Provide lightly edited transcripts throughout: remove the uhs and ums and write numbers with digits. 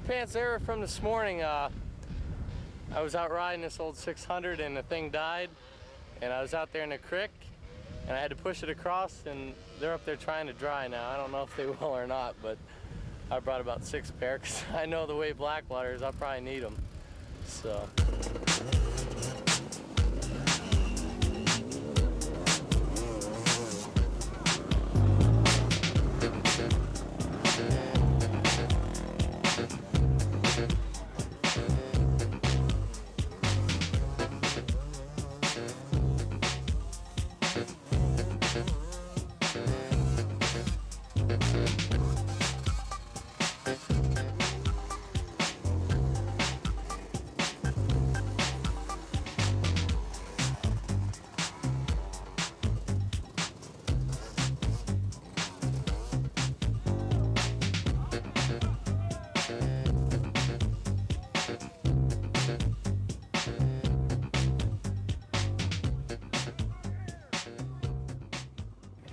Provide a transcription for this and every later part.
underpants there from this morning. I was out riding this old 600 and the thing died, and I was out there in the creek and I had to push it across, and they're up there trying to dry now. I don't know if they will or not, but I brought about 6 pair because I know the way Blackwater is, I'll probably need them. So.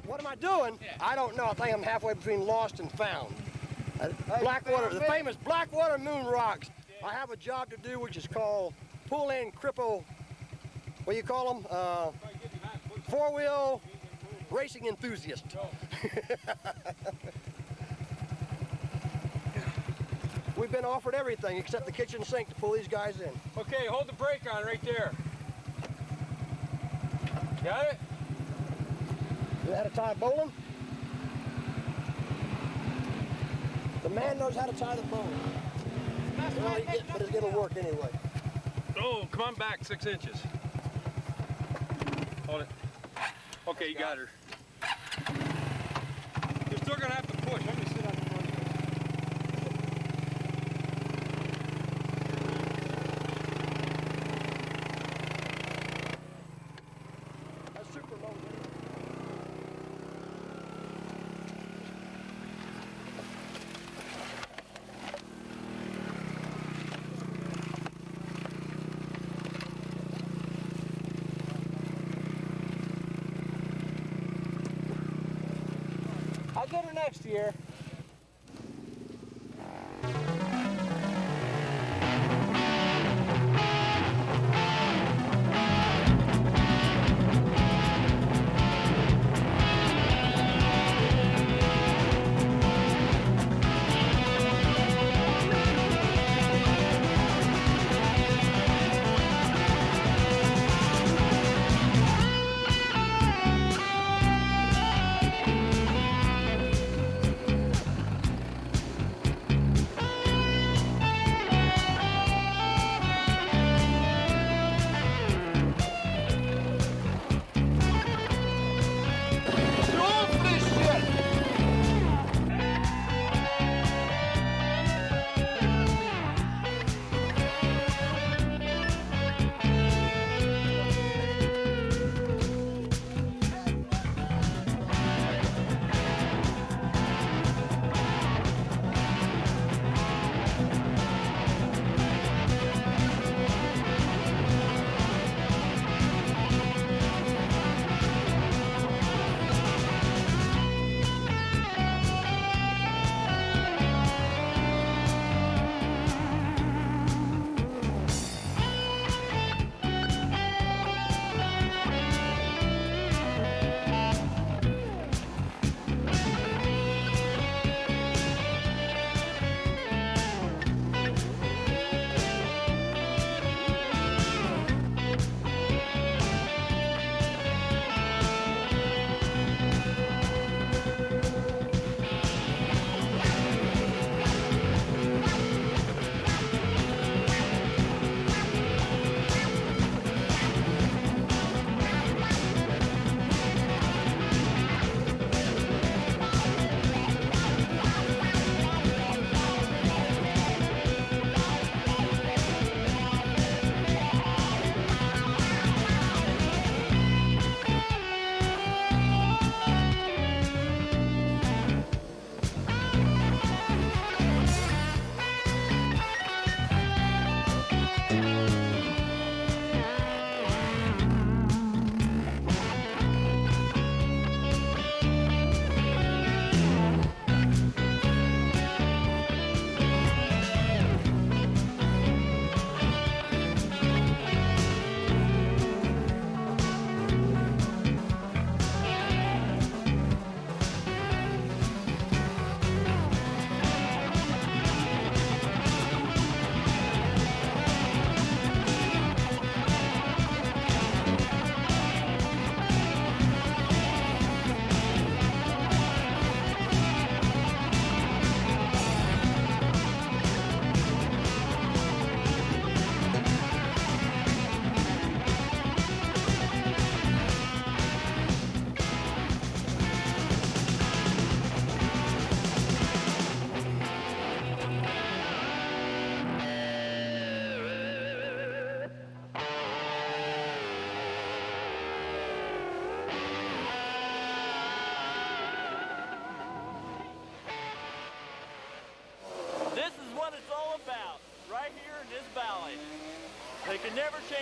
What am I doing? Yeah. I don't know. I think I'm halfway between lost and found. Blackwater, the famous Blackwater moon rocks. Yeah. I have a job to do which is called pull-in cripple, what do you call them? Four-wheel racing enthusiast. Oh. We've been offered everything except the kitchen sink to pull these guys in. Okay, hold the brake on right there. Got it? You know how to tie a bowline? The man knows how to tie the bowline. Well, but it's going to work anyway. Oh, come on back 6 inches. Hold it. Okay, you got her. You're still going to have to push. I'm going to sit on the front. That's super low. I'll get her next year.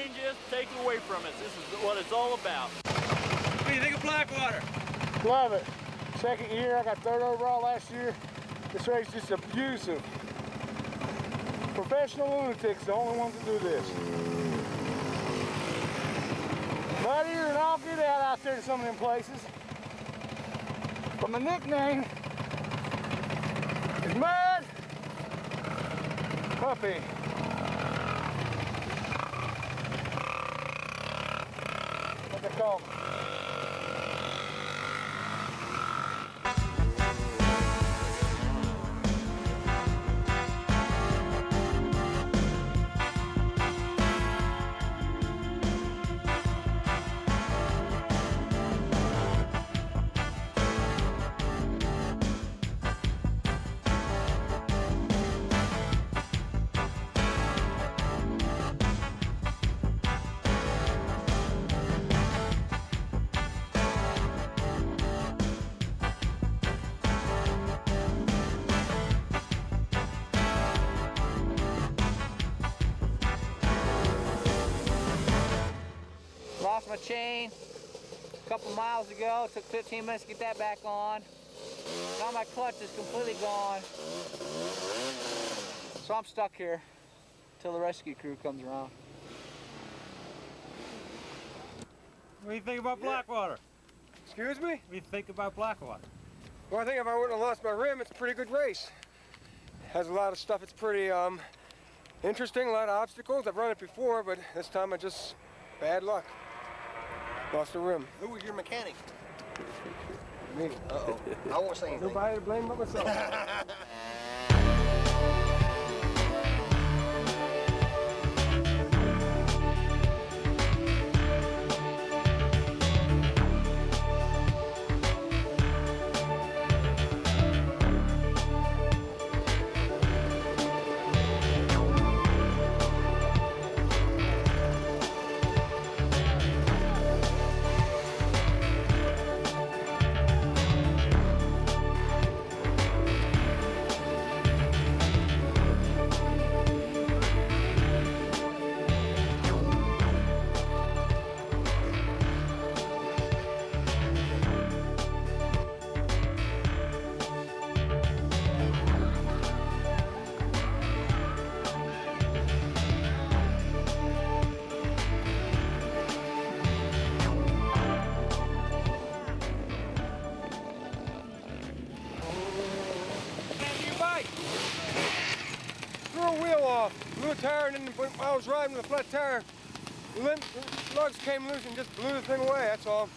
change us, take it away from us. This is what it's all about. What do you think of Blackwater? Love it. Second year, I got third overall last year. This race is just abusive. Professional lunatics, the only ones that do this. Muddier than all get out there to some of them places. But my nickname is Mud Puppy. What they call me. Lost my chain a couple miles ago. Took 15 minutes to get that back on. Now my clutch is completely gone. So I'm stuck here till the rescue crew comes around. What do you think about Blackwater? Excuse me? What do you think about Blackwater? Well, I think if I wouldn't have lost my rim, it's a pretty good race. Has a lot of stuff. It's pretty interesting, a lot of obstacles. I've run it before, but this time I just, bad luck. Lost the rim. Who was your mechanic? Me. Uh-oh. I won't say anything. Nobody to blame but myself. Threw a wheel off, blew a tire, and then when I was riding with a flat tire, the lugs came loose and just blew the thing away, that's all.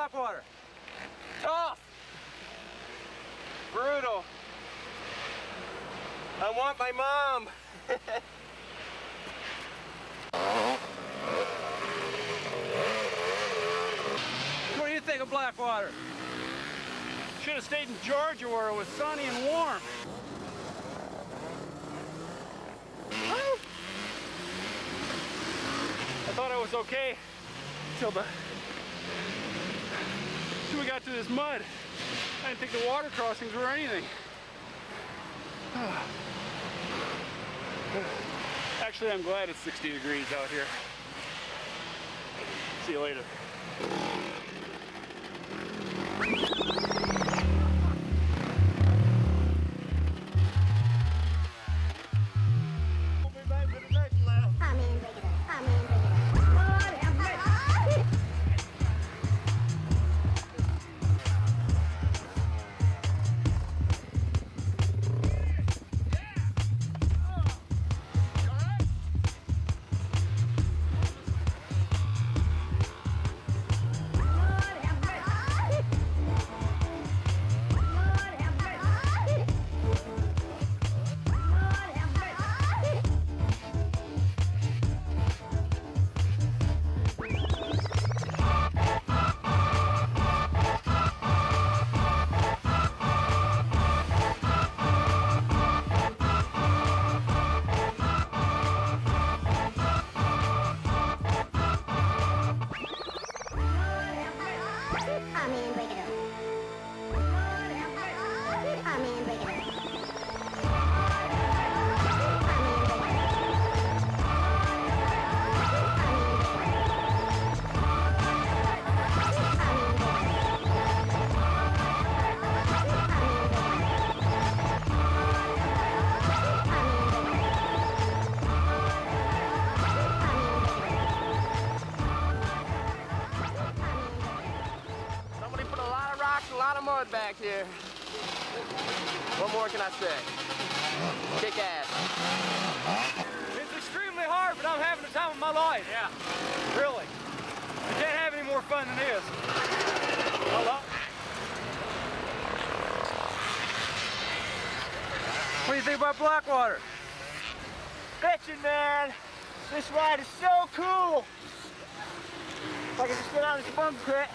Blackwater? Tough. Brutal. I want my mom. What do you think of Blackwater? Should have stayed in Georgia where it was sunny and warm. I thought I was okay until we got to this mud. I didn't think the water crossings were anything. Actually, I'm glad it's 60 degrees out here. See you later. Somebody put a lot of rocks and a lot of mud back here. What more can I say? Kick ass. It's extremely hard, but I'm having the time of my life. Yeah. Really. You can't have any more fun than this. What do you think about Blackwater? Bitchin', man. This ride is so cool. If I can just get out of this bum pit.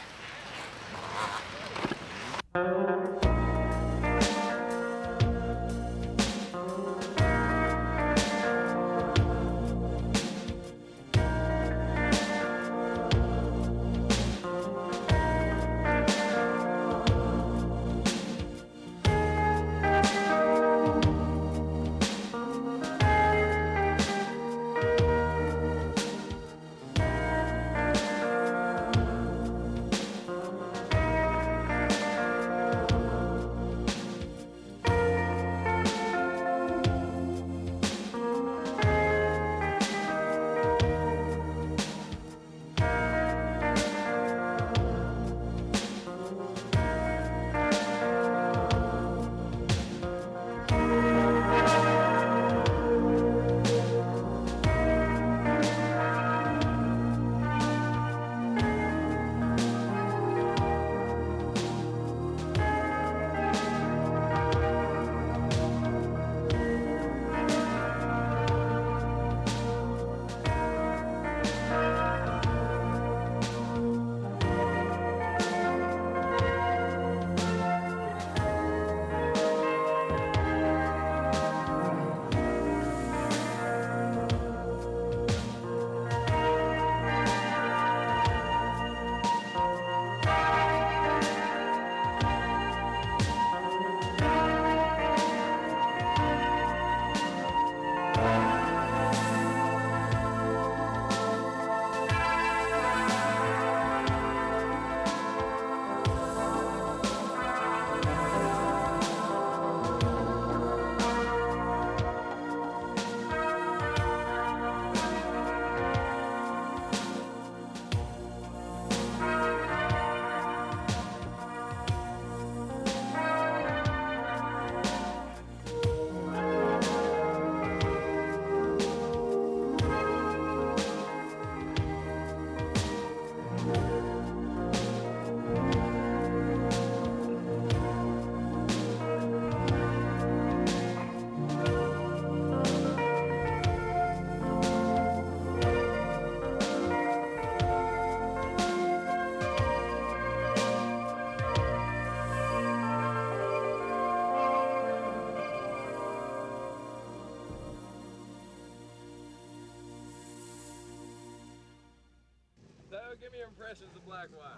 impressions of Blackwater?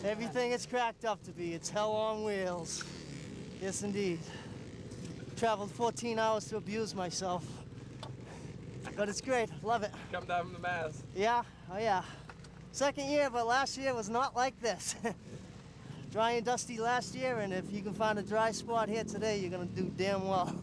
Everything it's cracked up to be. It's hell on wheels. Yes, indeed. Traveled 14 hours to abuse myself. But it's great. Love it. Come down from the Mass. Yeah. Oh, yeah. Second year, but last year was not like this. Dry and dusty last year, and if you can find a dry spot here today, you're going to do damn well.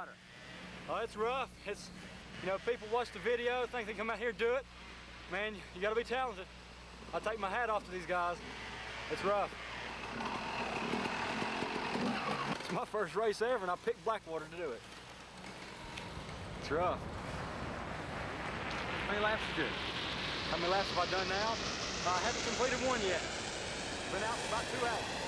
Blackwater. Oh, it's rough. It's, you know, people watch the video, think they come out here and do it. Man, you gotta be talented. I take my hat off to these guys. It's rough. It's my first race ever, and I picked Blackwater to do it. It's rough. How many laps you do? How many laps have I done now? I haven't completed one yet. Been out for about 2 hours.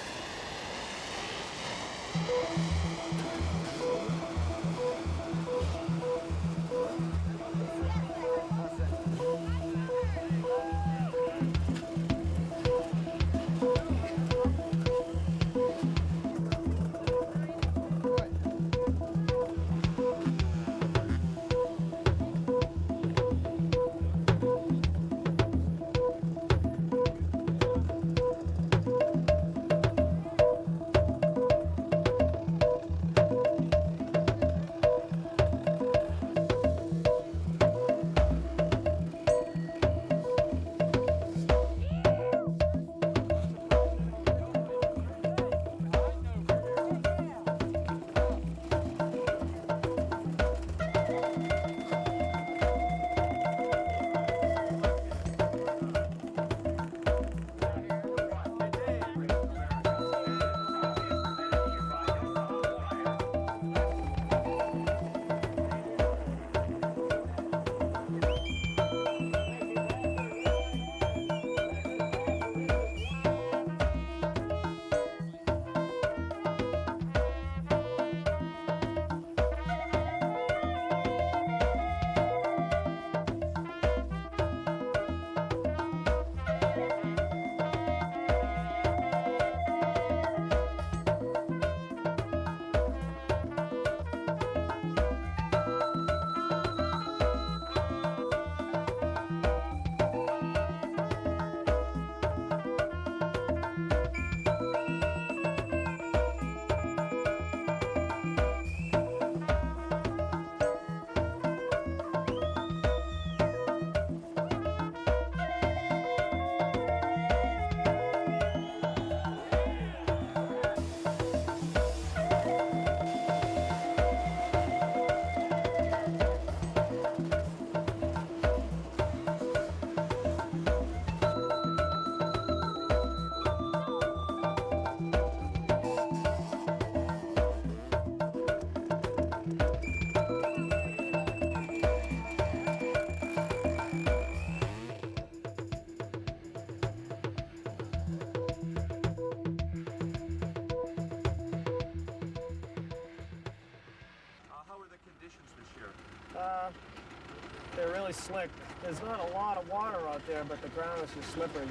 They're really slick. There's not a lot of water out there, but the ground is just slippery.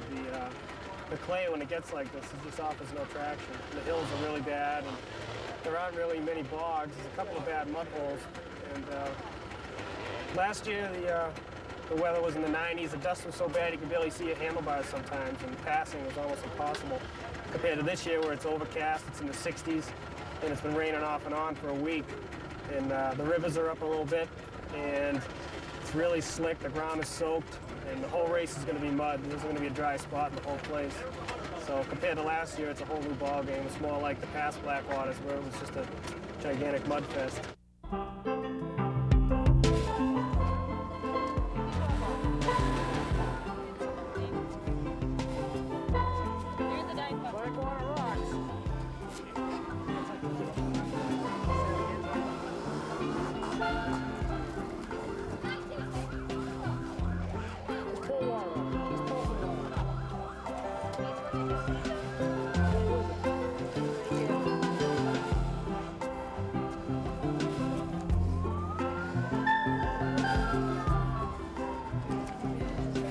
The clay, when it gets like this, it just offers no traction. The hills are really bad, and there aren't really many bogs. There's a couple of bad mud holes. And last year, the weather was in the 90s. The dust was so bad you could barely see your handlebars sometimes, and passing was almost impossible. Compared to this year, where it's overcast, it's in the 60s, and it's been raining off and on for a week. And the rivers are up a little bit, and it's really slick. The ground is soaked, and the whole race is going to be mud. There's going to be a dry spot in the whole place. So compared to last year, it's a whole new ball game. It's more like the past Blackwaters, where it was just a gigantic mud fest. Blackwater rocks.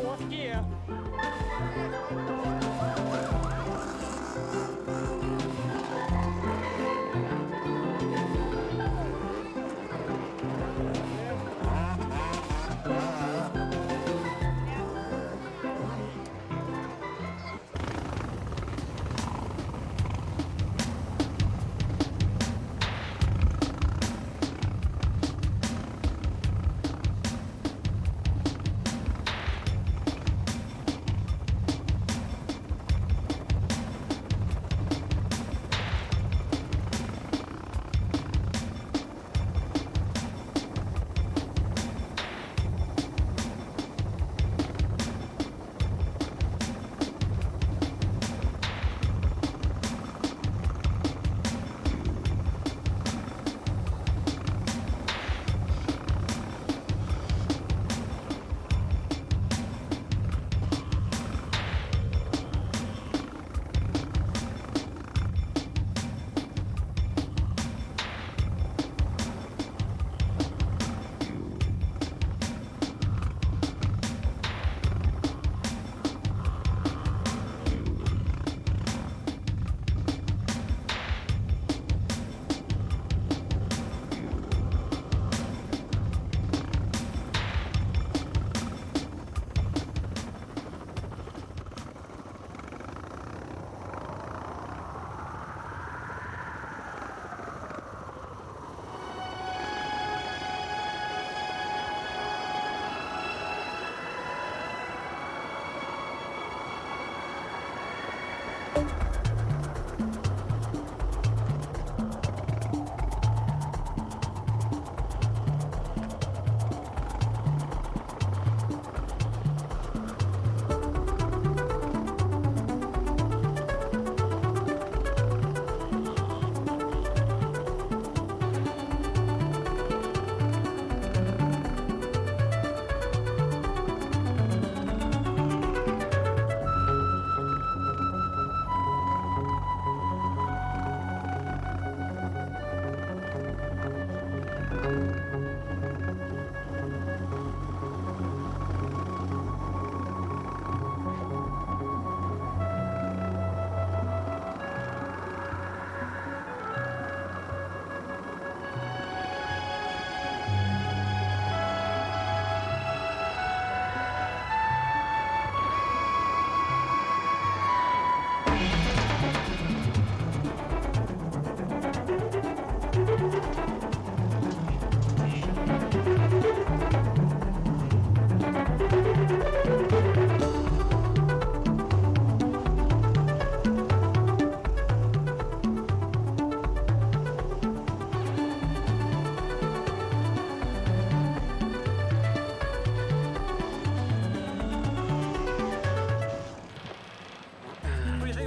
Fourth gear.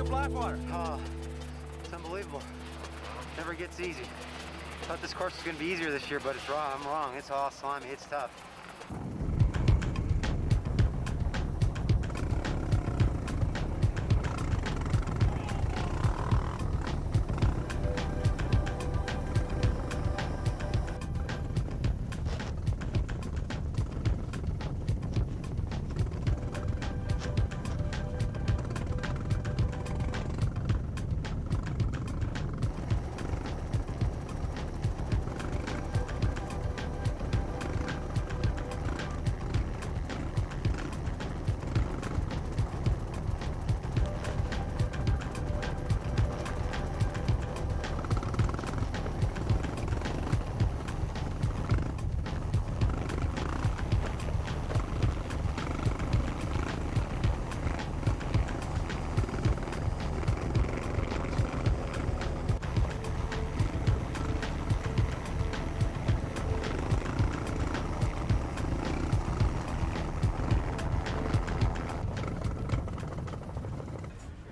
of Blackwater? Oh, it's unbelievable. Never gets easy. Thought this course was going to be easier this year, but it's wrong. I'm wrong. It's all slimy. It's tough.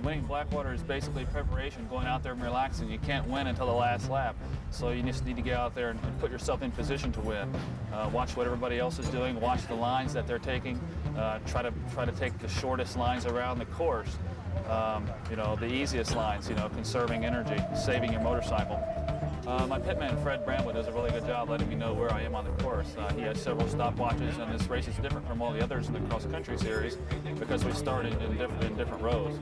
Winning Blackwater is basically preparation, going out there and relaxing. You can't win until the last lap. So you just need to get out there and put yourself in position to win. Watch what everybody else is doing, watch the lines that they're taking, try to take the shortest lines around the course. You know, the easiest lines, you know, conserving energy, saving your motorcycle. My pitman, Fred Bramwood, does a really good job letting me know where I am on the course. He has several stopwatches, and this race is different from all the others in the cross-country series because we started in different rows,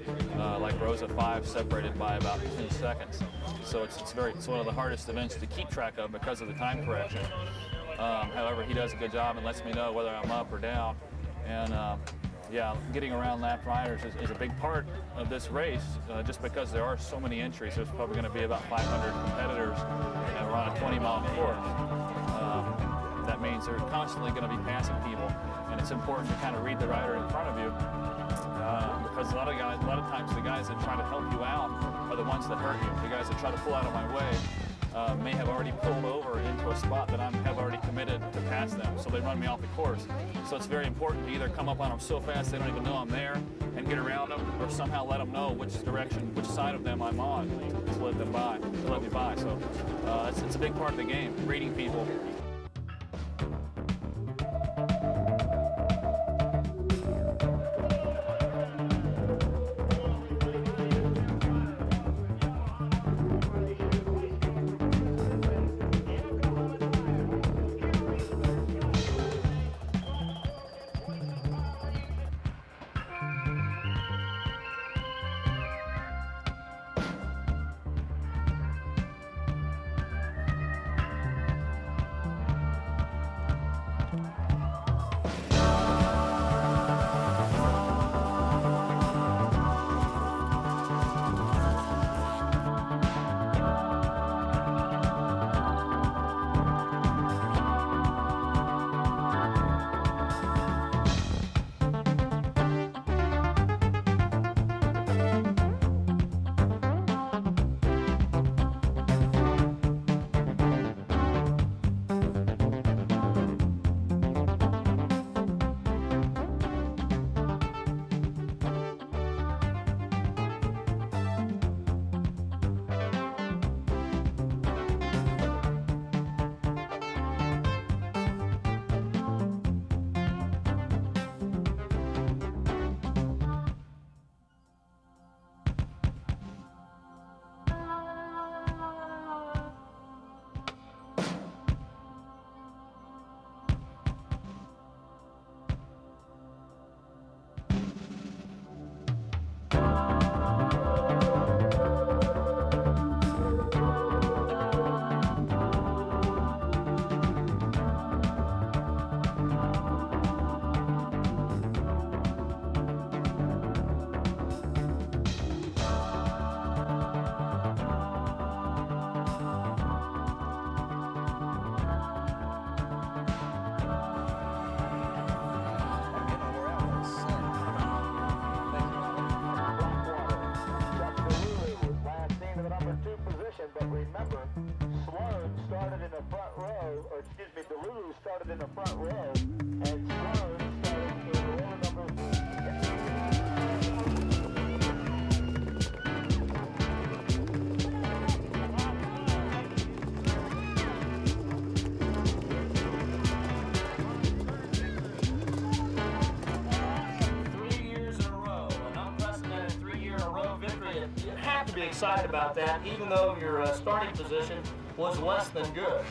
like rows of 5 separated by about 10 seconds. So it's one of the hardest events to keep track of because of the time correction. However, he does a good job and lets me know whether I'm up or down. And yeah, getting around lap riders is a big part of this race, just because there are so many entries. There's probably going to be about 500 competitors, and we're on a 20-mile course. That means they're constantly going to be passing people, and it's important to kind of read the rider in front of you, because a lot of times the guys that try to help you out are the ones that hurt you. The guys that try to pull out of my way may have already pulled over into a spot that I have already committed to pass them, so they run me off the course. So it's very important to either come up on them so fast they don't even know I'm there and get around them, or somehow let them know which direction, which side of them I'm on to let me by. So it's a big part of the game, reading people. But remember, Sloan started in the front row, or excuse me, Delulu started in the front row, and Sloan started in row number you have to be excited about that, even though your starting position was less than good.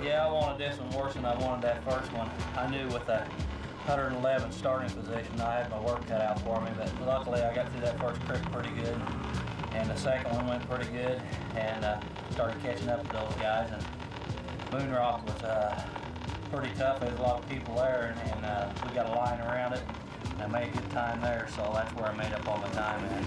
Yeah, I wanted this one worse than I wanted that first one. I knew with a 111 starting position, I had my work cut out for me, but luckily I got through that first creek pretty good, and the second one went pretty good, and started catching up to those guys. And Moon Rock was pretty tough. There's a lot of people there, and we got a line around it, and I made a good time there, so that's where I made up all my time at.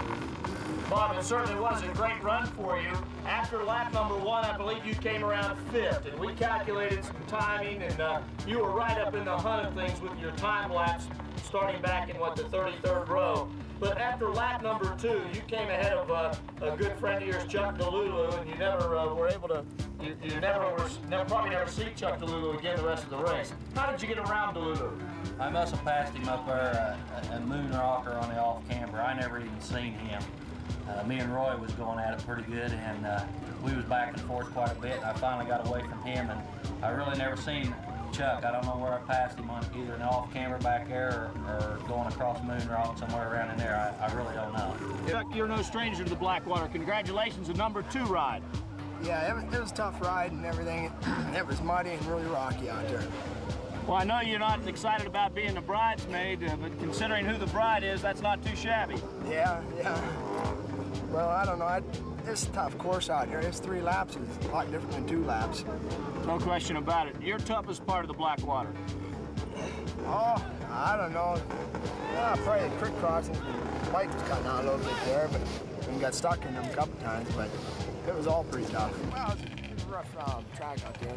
Bob, it certainly was a great run for you. After lap number 1, I believe you came around 5th, and we calculated some timing, and you were right up in the hunt of things with your time lapse, starting back in, what, the 33rd row. But after lap number 2, you came ahead of a good friend of yours, Chuck DeLulu, and you never were able to, probably never see Chuck DeLulu again the rest of the race. How did you get around DeLulu? I must have passed him up there, a Moon Rocker on the off-camber. I never even seen him. Me and Roy was going at it pretty good, and we was back and forth quite a bit. I finally got away from him, and I really never seen Chuck. I don't know where I passed him on either an off-camber back there or going across Moon Rock somewhere around in there. I really don't know. Chuck, you're no stranger to the Blackwater. Congratulations, a number 2 ride. Yeah, it was a tough ride and everything. It was muddy and really rocky out there. Well, I know you're not excited about being the bridesmaid, but considering who the bride is, that's not too shabby. Yeah. Well, I don't know. It's a tough course out here. It's 3 laps. It's a lot different than 2 laps. No question about it. Your toughest part of the Blackwater? Oh, I don't know. Probably the creek crossing. The bike was cutting out a little bit there, but we got stuck in them a couple times, but it was all pretty tough. Well, it was a rough track out there.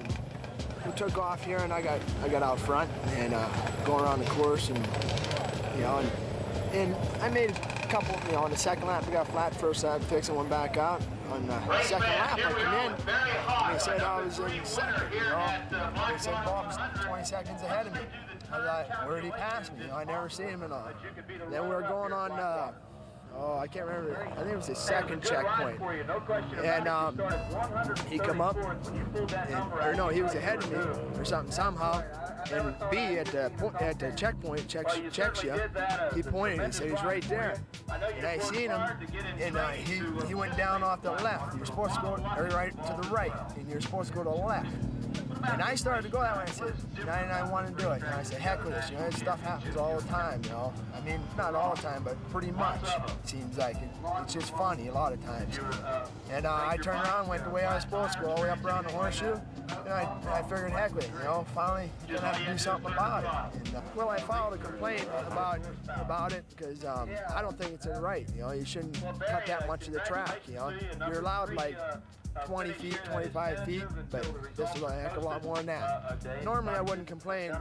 We took off here, and I got out front and going around the course, and and I made a couple. On the second lap, we got flat. First lap, fixing one back out. On the second lap, I come in, and they said I was in second. They said Bob's 20 seconds ahead of me. I thought, where did he pass me? I never seen him at all. Then we were going on. I can't remember. I think it was the second checkpoint. And he come up, he was ahead of me or something somehow. And B at the checkpoint checks you. He pointed and said he's right there. And I seen him, and he went down off the left. You're supposed to go right to the right, and you're supposed to go to the left. And I started to go that way. I said, 99 want to do it. And I said, heck with this. This stuff happens all the time, I mean, not all the time, but pretty much. It seems like it's just funny a lot of times. And I turned around, went the way I was supposed to go, all the way up around the horseshoe. And I figured, heck with it, finally gonna have to do something about it. And, I filed a complaint about it because I don't think it's right. You shouldn't cut that much of the track. You're allowed like 20 feet, 25 feet, but this is a heck of a lot more than that. Normally I wouldn't complain,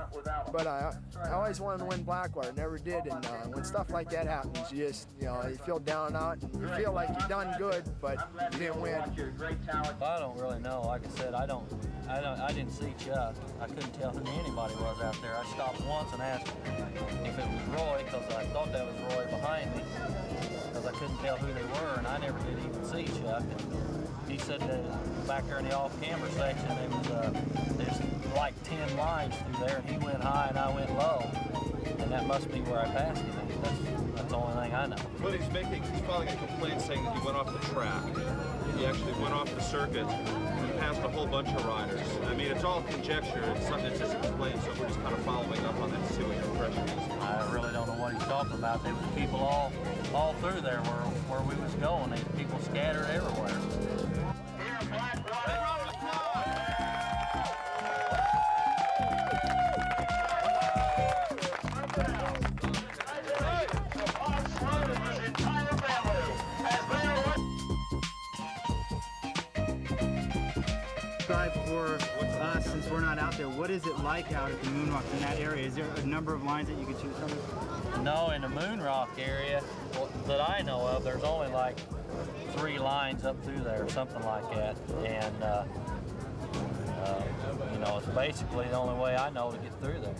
but I always wanted to win Blackwater, never did, and when stuff like that happens, you just, you feel down and out, and you feel like you've done good, but you didn't win. I don't really know. Like I said, I didn't see Chuck. I couldn't tell who anybody was out there. I stopped once and asked if it was Roy, because I thought that was Roy behind me, because I couldn't tell who they were, and I never did even see Chuck. He said that back there in the off-camber section, there's like 10 lines through there, and he went high and I went low, and that must be where I passed him. That's the only thing I know. But he's filing a complaint saying that he went off the track. He actually went off the circuit and passed a whole bunch of riders. I mean, it's all conjecture. It's just a complaint, so we're just kind of following up on that to see what your impression is. I really don't know what he's talking about. There was people all through there where we was going. There was people scattered everywhere. Drive for us, since we're not out there, what is it like out at the Moon Rocks in that area? Is there a number of lines that you could choose from? No, in the Moon Rock area that I know of, there's only like 3 lines up through there, something like that, and it's basically the only way I know to get through there.